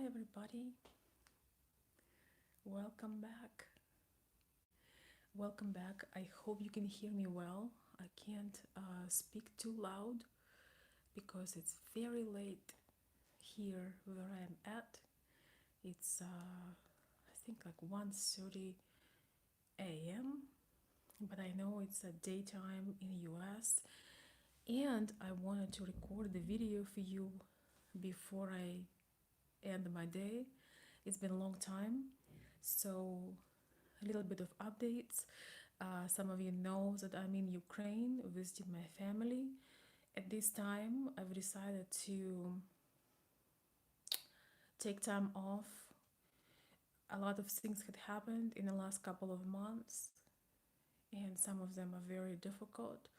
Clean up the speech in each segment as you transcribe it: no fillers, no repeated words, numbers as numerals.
everybody. Welcome back. Welcome back. I hope you can hear me well. I can't speak too loud because it's very late here where I'm at. It's I think like 1:30 a.m. But I know it's a daytime in the US, and I wanted to record the video for you before I end my day. It's been a long time, so a little bit of updates. Some of you know that I'm in Ukraine visiting my family. At this time, I've decided to take time off. A lot of things had happened in the last couple of months, and some of them are very difficult.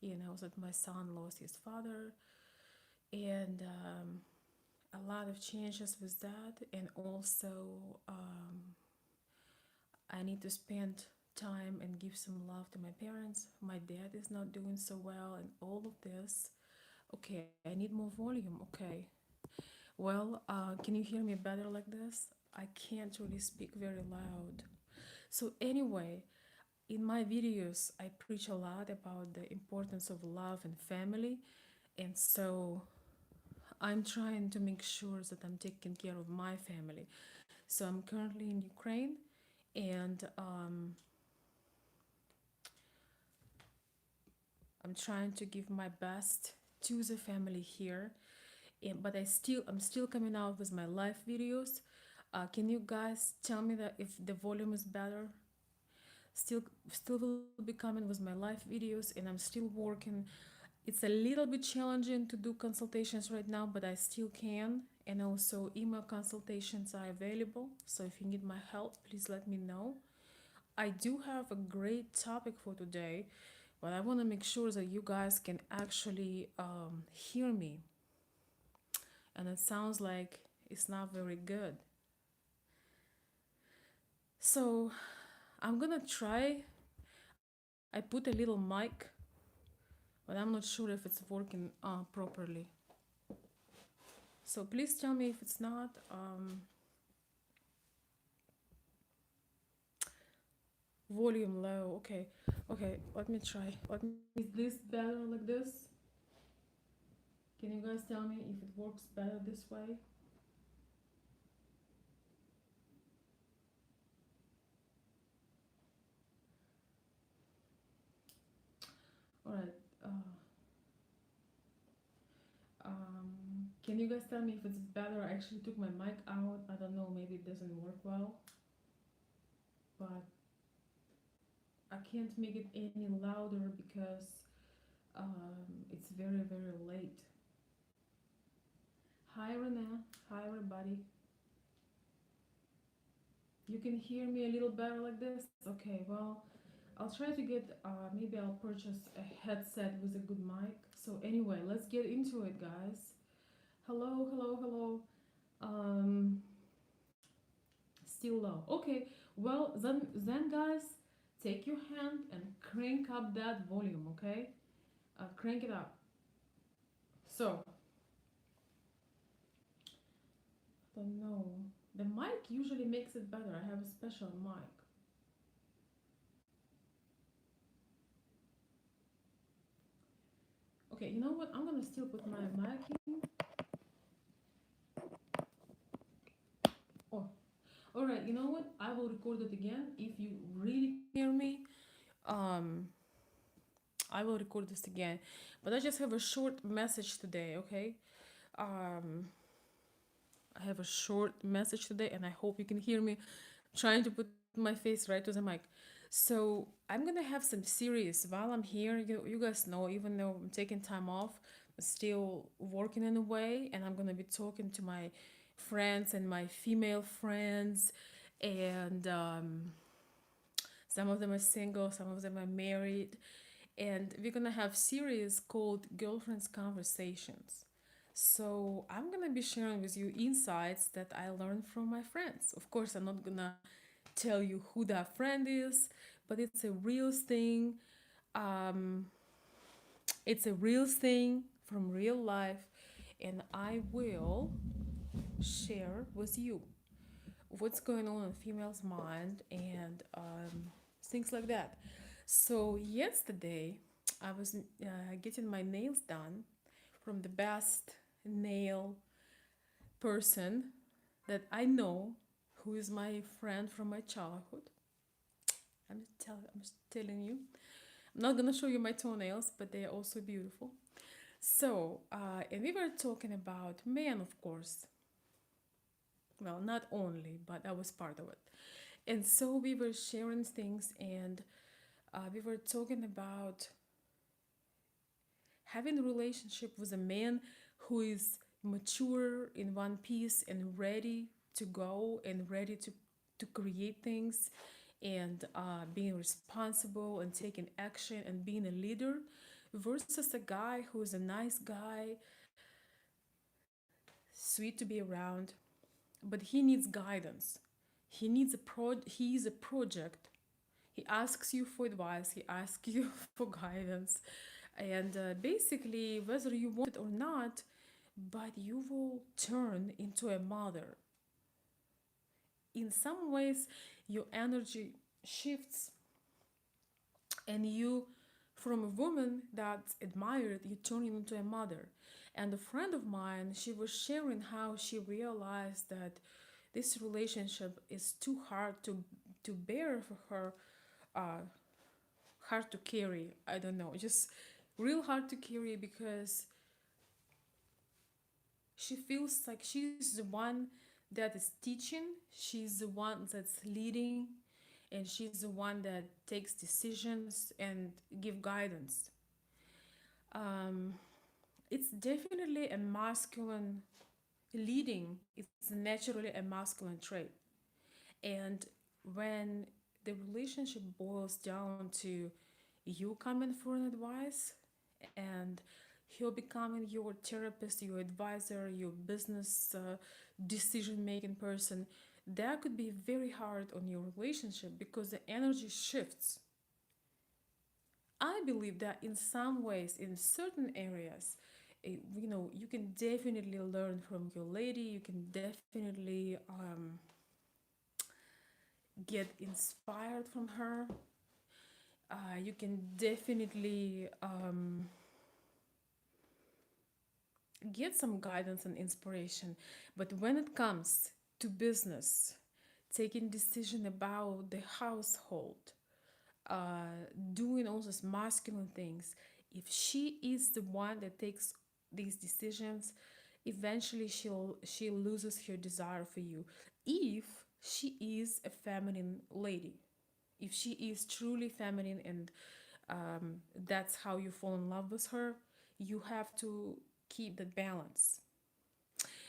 You know, that my son lost his father, and a lot of changes with that, and also I need to spend time and give some love to my parents. My dad is not doing so well, and all of this. Okay, I need more volume. Okay. Well, can you hear me better like this? I can't really speak very loud. So, anyway, in my videos, I preach a lot about the importance of love and family. And so, I'm trying to make sure that I'm taking care of my family. So, I'm currently in Ukraine, and I'm trying to give my best to the family here. But I'm still coming out with my live videos. Can you guys tell me that if the volume is better? Still still will be coming with my live videos, and I'm still working. It's a little bit challenging to do consultations right now, but I still can. And also email consultations are available. So if you need my help, please let me know. I do have a great topic for today, but I want to make sure that you guys can actually hear me. And it sounds like it's not very good. So I'm gonna try. I put a little mic, but I'm not sure if it's working properly. So please tell me if it's not. Volume low. Okay, okay. Let me try. Is this better like this? Can you guys tell me if it works better this way? All right. Can you guys tell me if it's better? I actually took my mic out. I don't know. Maybe it doesn't work well, but I can't make it any louder because it's very late. Hi Renee. Hi everybody. You can hear me a little better like this? Okay, well, I'll try to get, maybe I'll purchase a headset with a good mic. So anyway, let's get into it, guys. Hello. Um, Still low. Okay, well, then guys, take your hand and crank up that volume, okay? Crank it up. So, I don't know. The mic usually makes it better. I have a special mic. Okay, you know what? I'm gonna still put my mic in. Oh, all right. You know what? I will record it again. If you really hear me, um, I will record this again. But I just have a short message today. Okay. Um, I have a short message today, and I hope you can hear me. Trying to put my face right to the mic. So I'm gonna have some series while I'm here. You guys know, even though I'm taking time off, I'm still working in a way, and I'm gonna be talking to my friends and my female friends, and some of them are single, some of them are married, and we're gonna have series called Girlfriends Conversations. So I'm gonna be sharing with you insights that I learned from my friends. Of course, I'm not gonna tell you who that friend is, but it's a real thing. Um, it's a real thing from real life, and I will share with you what's going on in female's mind and things like that. So yesterday, I was getting my nails done from the best nail person that I know, who is my friend from my childhood. I'm just telling you. I'm not gonna show you my toenails, but they are also beautiful. So, and we were talking about men, of course. Well, not only, but I was part of it. And so we were sharing things, and we were talking about having a relationship with a man who is mature in one piece and ready to go and ready to create things and being responsible and taking action and being a leader versus a guy who is a nice guy, sweet to be around, but he needs guidance. He is a project. He asks you for advice, he asks you for guidance, and basically, whether you want it or not, but you will turn into a mother. In some ways, your energy shifts, and you, from a woman that's admired, you turn into a mother. And a friend of mine, she was sharing how she realized that this relationship is too hard to bear for her, uh, hard to carry. I don't know, just real hard to carry because she feels like she's the one that is teaching, she's the one that's leading, and she's the one that takes decisions and give guidance. um, it's definitely a masculine leading, it's naturally a masculine trait. And when the relationship boils down to you coming for an advice and he'll becoming your therapist, your advisor, your business decision making person, that could be very hard on your relationship because the energy shifts. I believe that in some ways, in certain areas, you can definitely learn from your lady. You can definitely get inspired from her. You can definitely get some guidance and inspiration. But when it comes to business, taking decision about the household, doing all those masculine things, if she is the one that takes these decisions, eventually she loses her desire for you. If she is a feminine lady, if she is truly feminine and that's how you fall in love with her, you have to keep that balance.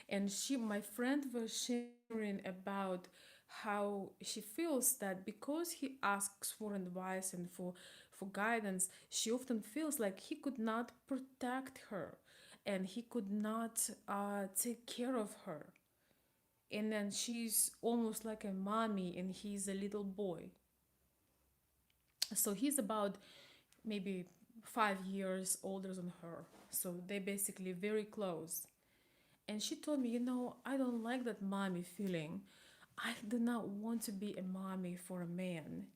And my friend was sharing about how she feels that because he asks for advice and for guidance, she often feels like he could not protect her and he could not take care of her. And then she's almost like a mommy and he's a little boy. So he's about maybe 5 years older than her. So they basically very close. And she told me, I don't like that mommy feeling. I do not want to be a mommy for a man.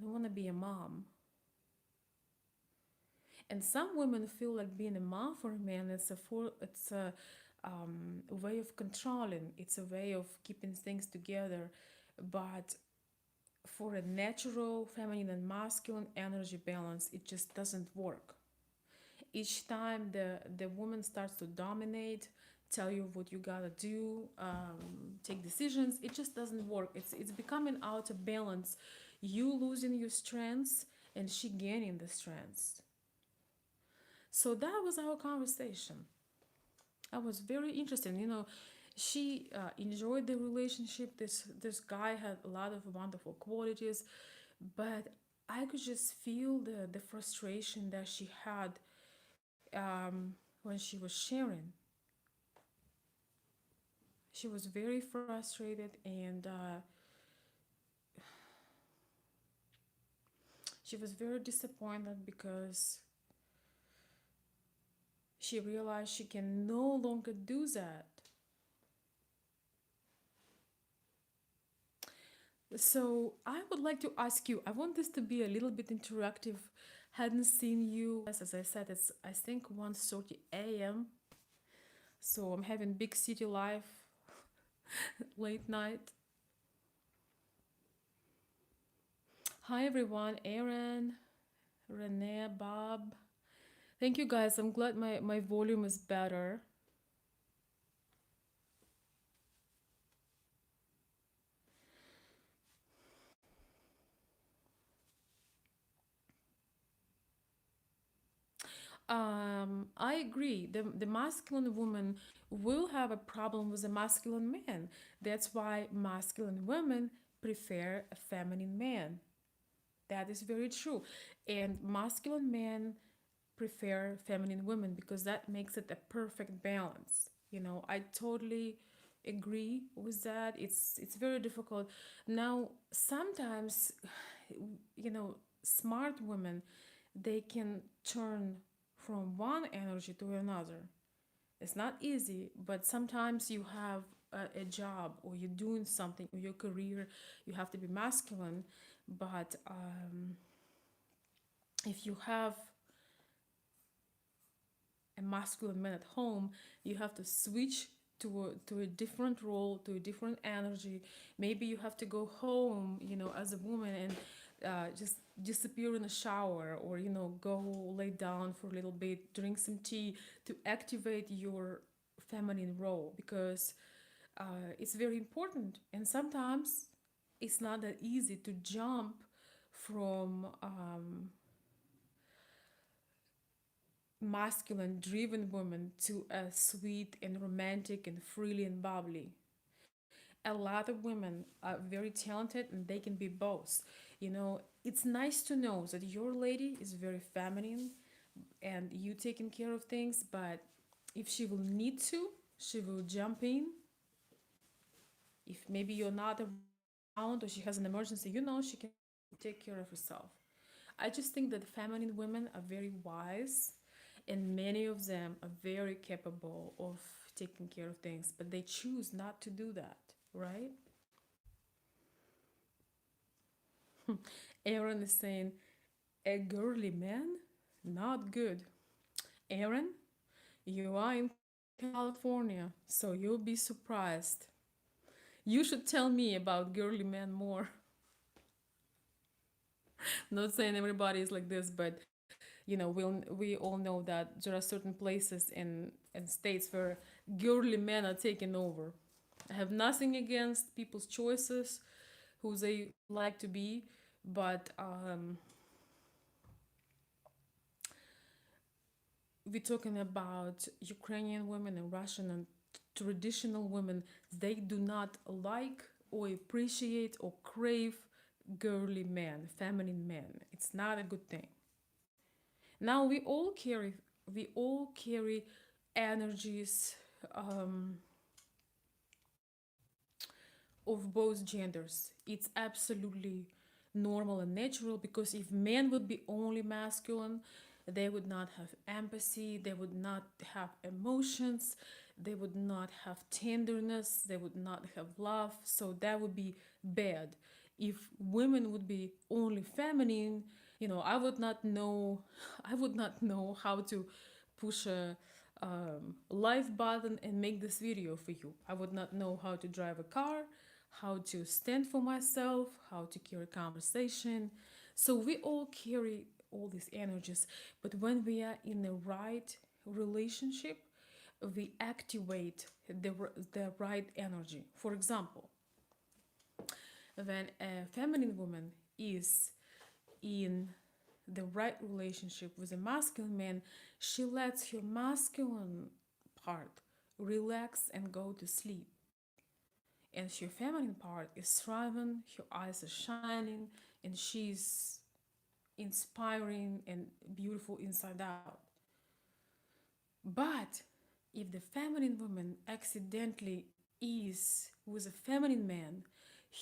I want to be a mom. And some women feel like being a mom for a man, it's a way of controlling. It's a way of keeping things together. But for a natural feminine and masculine energy balance, it just doesn't work. Each time the woman starts to dominate, tell you what you gotta do, take decisions, it just doesn't work. It's becoming out of balance. You losing your strengths and she gaining the strengths. So that was our conversation. I was very interested. She enjoyed the relationship. This guy had a lot of wonderful qualities, but I could just feel the frustration that she had when she was sharing. She was very frustrated and she was very disappointed because she realized she can no longer do that. So I would like to ask you. I want this to be a little bit interactive. Hadn't seen you as I said. It's I think 1:30 a.m. So I'm having big city life late night. Hi everyone, Aaron, Renee, Bob. Thank you guys. I'm glad my volume is better. I agree. The masculine woman will have a problem with a masculine man. That's why masculine women prefer a feminine man. That is very true. And masculine men prefer feminine women because that makes it a perfect balance. I totally agree with that. It's very difficult. Now, sometimes smart women, they can turn from one energy to another. It's not easy, but sometimes you have a job or you're doing something or your career, you have to be masculine. But if you have a masculine man at home, you have to switch to a different role, to a different energy. Maybe you have to go home, as a woman and just disappear in the shower, or go lay down for a little bit, drink some tea to activate your feminine role, because it's very important. And sometimes it's not that easy to jump from masculine driven woman to a sweet and romantic and freely and bubbly. A lot of women are very talented and they can be both. It's nice to know that your lady is very feminine and you taking care of things, but if she will need to, she will jump in. If maybe you're not around or she has an emergency, she can take care of herself. I just think that feminine women are very wise, and many of them are very capable of taking care of things, but they choose not to do that, right? Aaron is saying, a girly man? Not good. Aaron, you are in California, so you'll be surprised. You should tell me about girly men more. Not saying everybody is like this, but we all know that there are certain places in states where girly men are taking over. I have nothing against people's choices, who they like to be, but we're talking about Ukrainian women and Russian and traditional women. They do not like or appreciate or crave girly men, feminine men. It's not a good thing. Now we all carry energies um, of both genders. It's absolutely normal and natural, because if men would be only masculine, they would not have empathy, they would not have emotions, they would not have tenderness, they would not have love. So that would be bad. If women would be only feminine, I would not know, I would not know how to push a live button and make this video for you. I would not know how to drive a car, how to stand for myself, how to carry conversation. So we all carry all these energies, but when we are in the right relationship, we activate the right energy. For example, when a feminine woman is in the right relationship with a masculine man, she lets her masculine part relax and go to sleep. And her feminine part is thriving, her eyes are shining, and she's inspiring and beautiful inside out. But if the feminine woman accidentally is with a feminine man,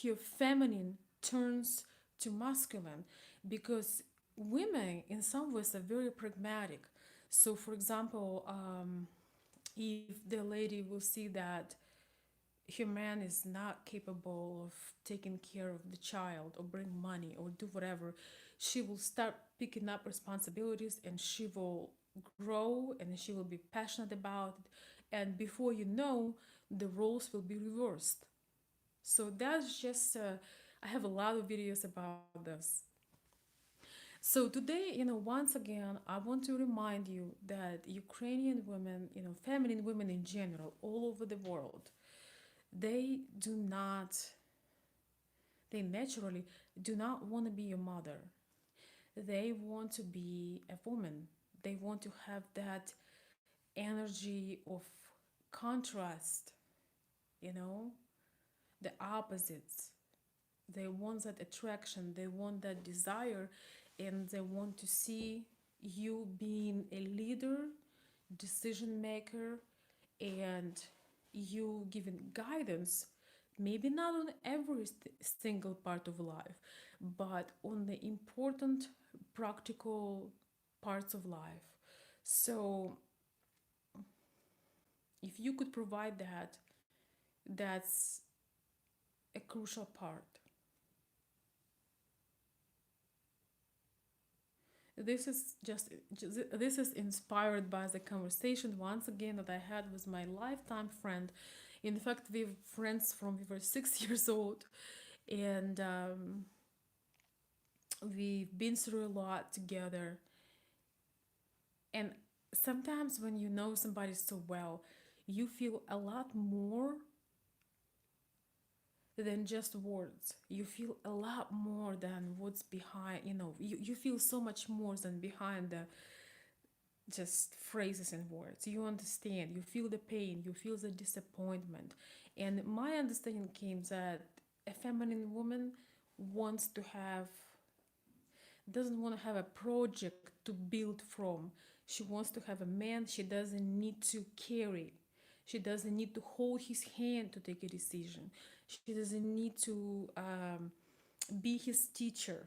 her feminine turns to masculine, because women in some ways are very pragmatic. So, for example, if the lady will see that her man is not capable of taking care of the child or bring money or do whatever, she will start picking up responsibilities and she will grow and she will be passionate about it. And before you know, the roles will be reversed. So that's just, I have a lot of videos about this. So today, once again, I want to remind you that Ukrainian women, feminine women in general, all over the world, they do not, they naturally do not want to be your mother. They want to be a woman. They want to have that energy of contrast, you know, the opposites. They want that attraction, they want that desire, and they want to see you being a leader, decision maker, and you giving guidance, maybe not on every single part of life, but on the important, practical parts of life. So, if you could provide that, that's a crucial part. This is inspired by the conversation once again that I had with my lifetime friend. In fact, we're friends from we were 6 years old, and we've been through a lot together. And sometimes when you know somebody so well, you feel a lot more than just words. You feel a lot more than what's behind, you feel so much more than behind the just phrases and words. You understand, you feel the pain, you feel the disappointment. And my understanding came that a feminine woman wants to have, doesn't want to have a project to build from. She wants to have a man she doesn't need to carry. She doesn't need to hold his hand to take a decision. She doesn't need to be his teacher,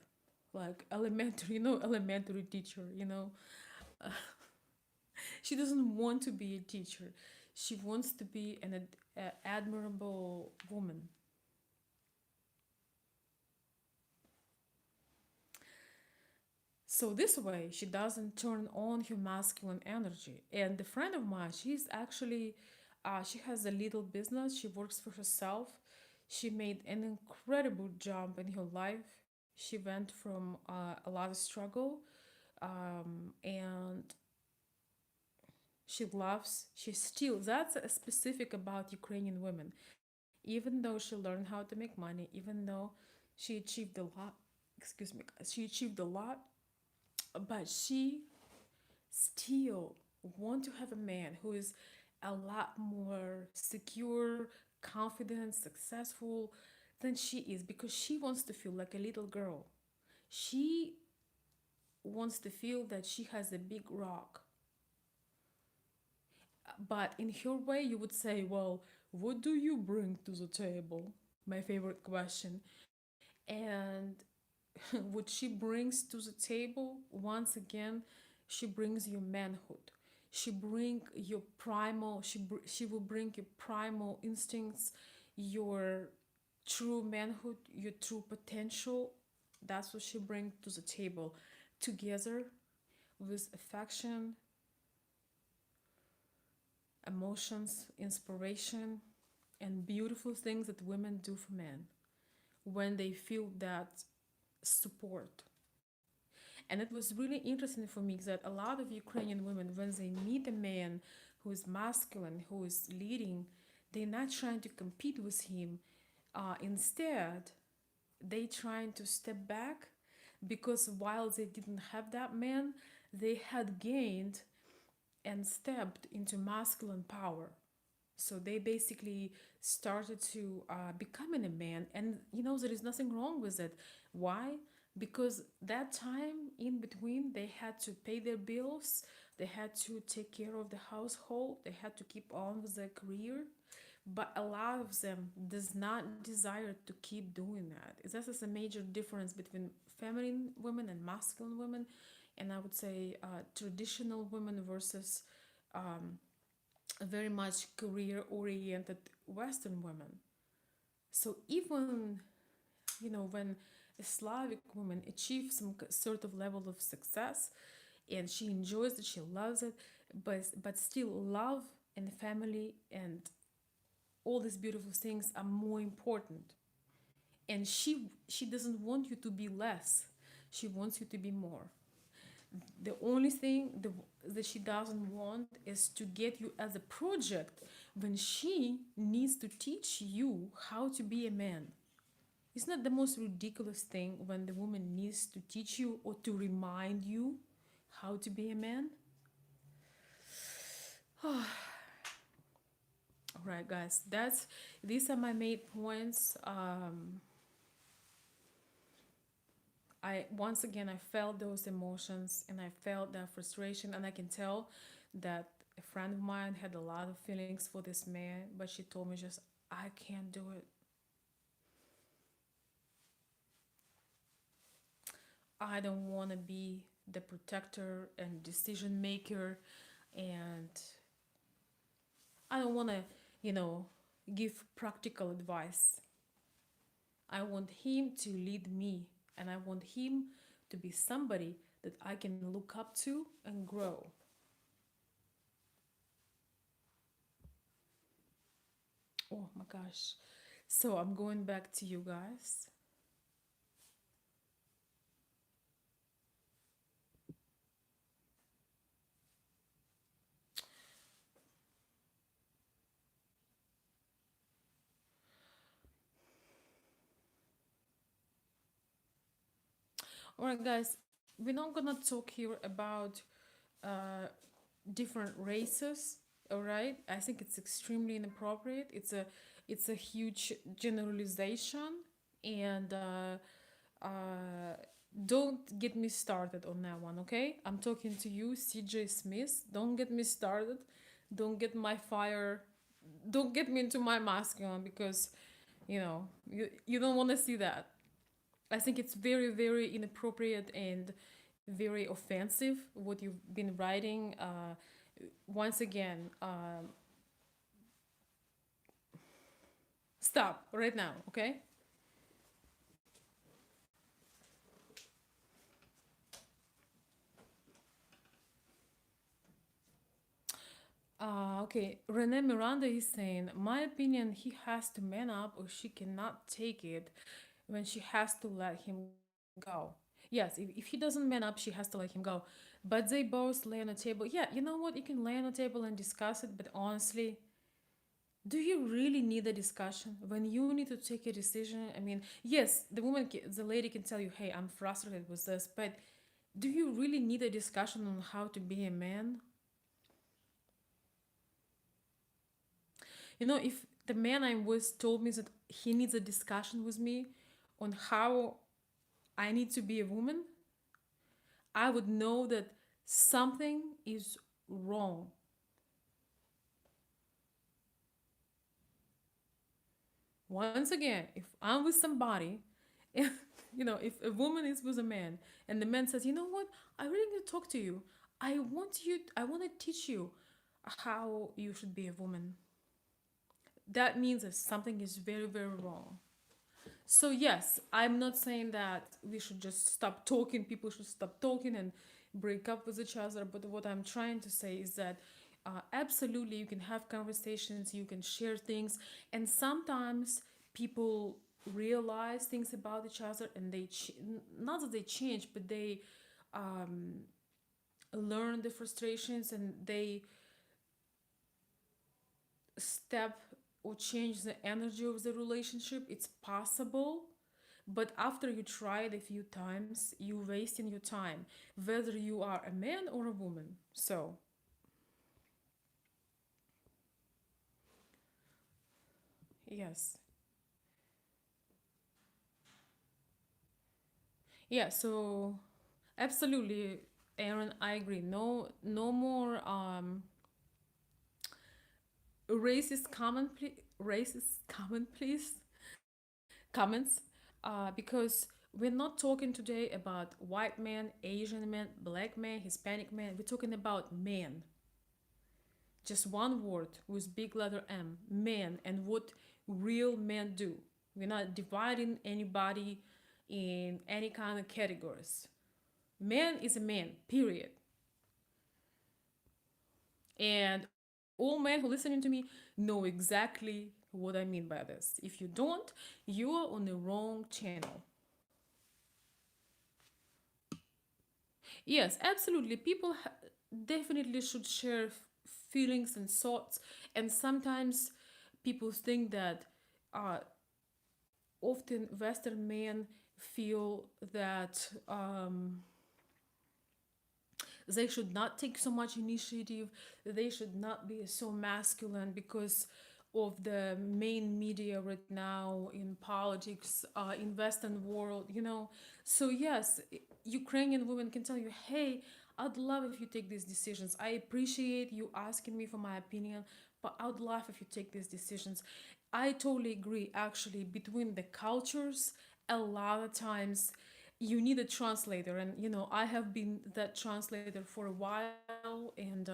like elementary, elementary teacher, She doesn't want to be a teacher. She wants to be an admirable woman. So this way, she doesn't turn on her masculine energy. And the friend of mine, she's actually, she has a little business. She works for herself. She made an incredible jump in her life. She went from a lot of struggle, and she loves. She still. That's specific about Ukrainian women. Even though she learned how to make money, even though she achieved a lot. Excuse me, she achieved a lot, but she still want to have a man who is a lot more secure, confident, successful than she is, because she wants to feel like a little girl. She wants to feel that she has a big rock. But in her way, you would say, well, what do you bring to the table? My favorite question. And what she brings to the table, once again, she brings your manhood. She bring your primal, she will bring your primal instincts, your true manhood, your true potential. That's what she brings to the table, together with affection, emotions, inspiration, and beautiful things that women do for men when they feel that support. And it was really interesting for me that a lot of Ukrainian women, when they meet a man who is masculine, who is leading, they're not trying to compete with him. Instead, they trying to step back, because while they didn't have that man, they had gained and stepped into masculine power. So they basically started to becoming a man, and there is nothing wrong with it. Why? Because that time in between, they had to pay their bills, they had to take care of the household, they had to keep on with their career. But a lot of them does not desire to keep doing that. This is a major difference between feminine women and masculine women, and I would say traditional women versus um, very much career oriented Western women. So even, when a Slavic woman achieves some sort of level of success and she enjoys it, she loves it, but still love and family and all these beautiful things are more important. And she doesn't want you to be less. She wants you to be more. The only thing that she doesn't want is to get you as a project when she needs to teach you how to be a man. It's not the most ridiculous thing when the woman needs to teach you or to remind you how to be a man? All right, guys, that's these are my main points. I once again I felt those emotions and I felt that frustration, and I can tell that a friend of mine had a lot of feelings for this man, but she told me just I can't do it. I don't want to be the protector and decision maker, and I don't want to, you know, give practical advice. I want him to lead me, and I want him to be somebody that I can look up to and grow. Oh my gosh. So I'm going back to you guys. All right, guys, we're not gonna talk here about uh, different races. All right, I think it's extremely inappropriate. It's a huge generalization, and don't get me started on that one. Okay, I'm talking to you, CJ Smith. Don't get me started. Don't get my fire. Don't get me into my masculine because you don't want to see that. I think it's very, very inappropriate and very offensive what you've been writing. Once again, stop right now, okay? Okay, Rene Miranda is saying, my opinion, he has to man up or she cannot take it when she has to let him go. Yes, if he doesn't man up, she has to let him go. But they both lay on the table. Yeah, you know what? You can lay on the table and discuss it, but honestly, do you really need a discussion when you need to take a decision? I mean, yes, the lady can tell you, "Hey, I'm frustrated with this," but do you really need a discussion on how to be a man? If the man I'm with told me that he needs a discussion with me on how I need to be a woman, I would know that something is wrong. Once again, if I'm with somebody, if, if a woman is with a man and the man says, you know what, I really need to talk to you. I want to teach you how you should be a woman. That means that something is very, very wrong. So yes, I'm not saying that we should just stop talking. People should stop talking and break up with each other. But what I'm trying to say is that absolutely you can have conversations, you can share things, and sometimes people realize things about each other and not that they change, but they um, learn the frustrations and they step or change the energy of the relationship. It's possible. But after you try it a few times, you're wasting your time, whether you are a man or a woman. So, yes. Yeah, so absolutely, Aaron, I agree. No more racist comment, please, comments, because we're not talking today about white man, Asian man, black man, Hispanic man. We're talking about men. Just one word with big letter M, man, and what real men do. We're not dividing anybody in any kind of categories. Man is a man, period. And all men who listening to me know exactly what I mean by this. If you don't, you are on the wrong channel. Yes, absolutely. People definitely should share feelings and thoughts, and sometimes people think that uh, often Western men feel that they should not take so much initiative, they should not be so masculine because of the main media right now in politics, in Western world, So yes, Ukrainian women can tell you, hey, I'd love if you take these decisions. I appreciate you asking me for my opinion, but I would love if you take these decisions. I totally agree. Actually, between the cultures, a lot of times you need a translator, and I have been that translator for a while, and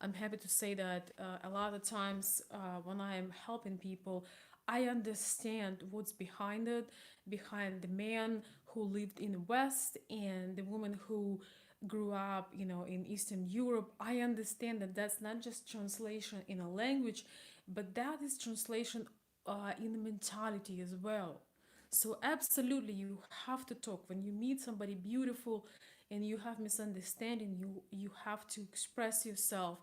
I'm happy to say that a lot of times when I am helping people, I understand what's behind it, behind the man who lived in the West and the woman who grew up, in Eastern Europe. I understand that that's not just translation in a language, but that is translation in the mentality as well. So absolutely, you have to talk when you meet somebody beautiful, and you have misunderstanding. You have to express yourself,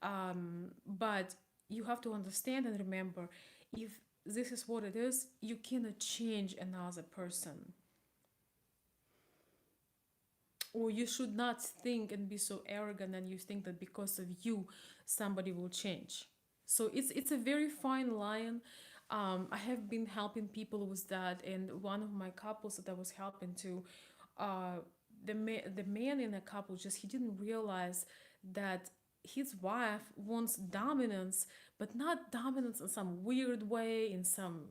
but you have to understand and remember, if this is what it is, you cannot change another person, or you should not think and be so arrogant and you think that because of you somebody will change. So it's a very fine line. I have been helping people with that, and one of my couples that I was helping to, uh, the man in a couple, just he didn't realize that his wife wants dominance, but not dominance in some weird way, in some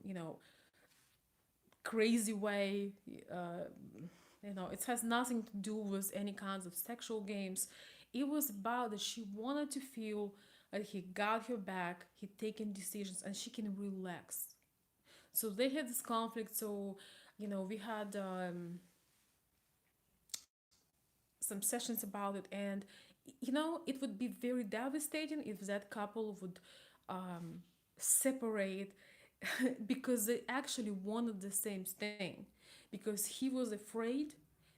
crazy way. Uh, it has nothing to do with any kinds of sexual games. It was about that she wanted to feel that he got her back, he taken decisions, and she can relax. So they had this conflict. So, we had some sessions about it, and it would be very devastating if that couple would um, separate because they actually wanted the same thing, because he was afraid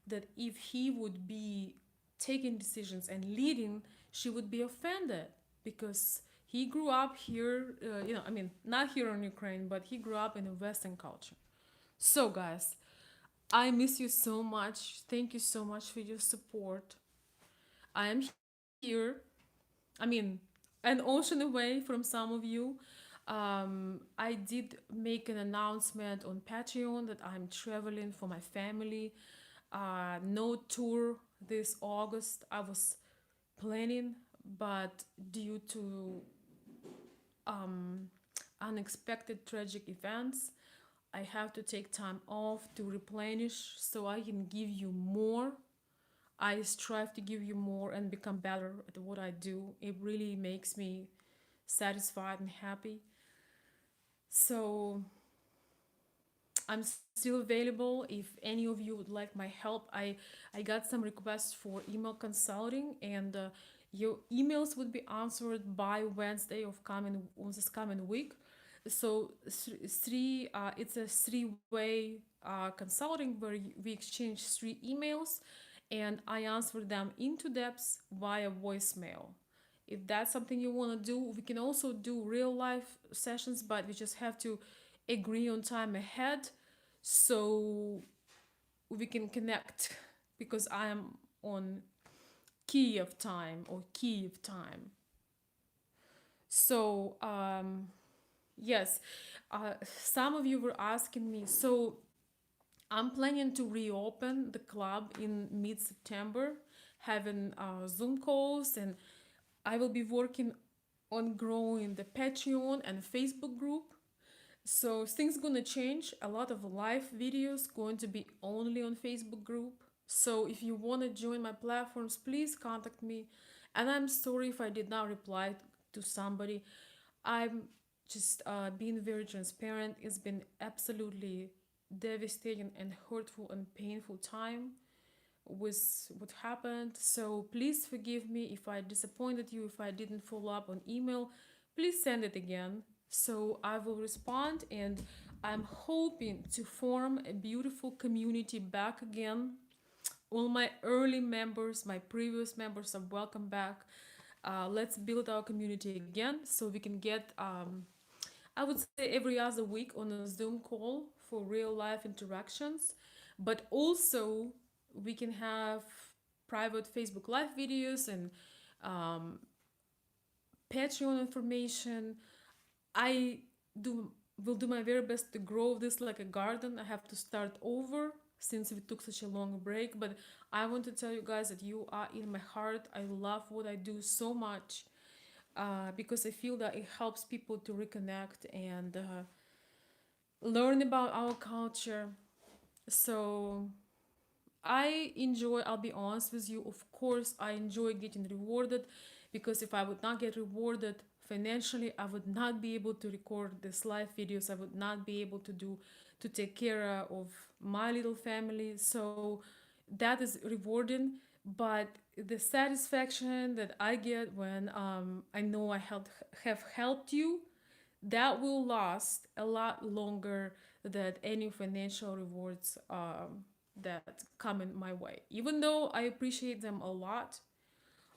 that if he would be taking decisions and leading, she would be offended, because he grew up here, I mean, not here in Ukraine, but he grew up in a Western culture. So, guys, I miss you so much. Thank you so much for your support. I am here. I mean, an ocean away from some of you. I did make an announcement on Patreon that I'm traveling for my family. No tour this August. I was planning, but due to um, unexpected tragic events, I have to take time off to replenish so I can give you more. I strive to give you more and become better at what I do. It really makes me satisfied and happy. So I'm still available if any of you would like my help. I got some requests for email consulting, and your emails would be answered by Wednesday of coming on this coming week. So it's a three-way consulting where we exchange three emails, and I answer them into depth via voicemail. If that's something you want to do, we can also do real life sessions, but we just have to agree on time ahead so we can connect, because I am on Kiev time or Kiev time. So, yes, some of you were asking me. So, I'm planning to reopen the club in mid September, having Zoom calls, and I will be working on growing the Patreon and Facebook group. So things gonna change. A lot of live videos going to be only on Facebook group. So if you wanna join my platforms, please contact me. And I'm sorry if I did not reply to somebody. I'm just being very transparent. It's been absolutely devastating and hurtful and painful time with what happened. So please forgive me if I disappointed you, if I didn't follow up on email. Please send it again. So I will respond, and I'm hoping to form a beautiful community back again. All my early members, my previous members are welcome back. Let's build our community again so we can get, I would say, every other week on a Zoom call for real life interactions. But also, we can have private Facebook Live videos and um, Patreon information. I do will do my very best to grow this like a garden. I have to start over since we took such a long break, but I want to tell you guys that you are in my heart. I love what I do so much because I feel that it helps people to reconnect and learn about our culture. So I enjoy, I'll be honest with you, of course, I enjoy getting rewarded because if I would not get rewarded financially, I would not be able to record these live videos. I would not be able to take care of my little family. So that is rewarding. But the satisfaction that I get when I know have helped you, that will last a lot longer than any financial rewards that come in my way. Even though I appreciate them a lot,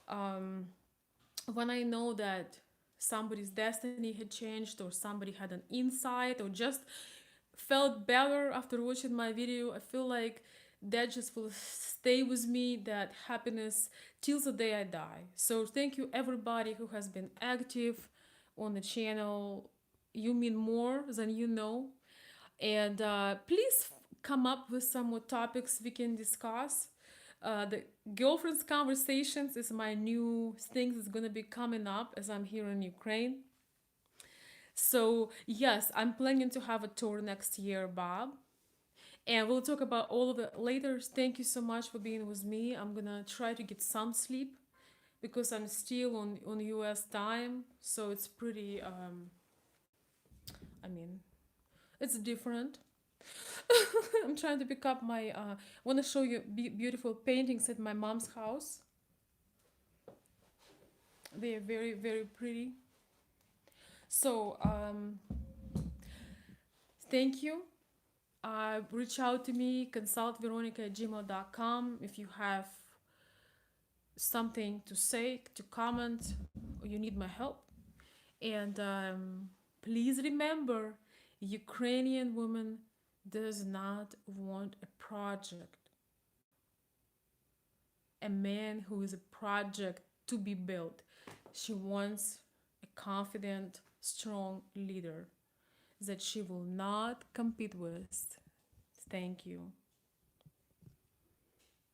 um, when I know that somebody's destiny had changed or somebody had an insight or just felt better after watching my video, I feel like that just will stay with me, that happiness, till the day I die. So thank you everybody who has been active on the channel. You mean more than you know. And please come up with some more topics we can discuss. The girlfriends conversations is my new thing that's gonna be coming up as I'm here in Ukraine. So yes, I'm planning to have a tour next year, Bob, and we'll talk about all of it later. Thank you so much for being with me. I'm gonna try to get some sleep because I'm still on US time, so it's pretty. I mean, it's different. I'm trying to pick up my. Want to show you beautiful paintings at my mom's house. They are very very pretty. So thank you. Reach out to me, consultveronica@gmail.com if you have something to say, to comment, or you need my help. And please remember, Ukrainian woman does not want a project, a man who is a project to be built. She wants a confident, strong leader that she will not compete with. Thank you.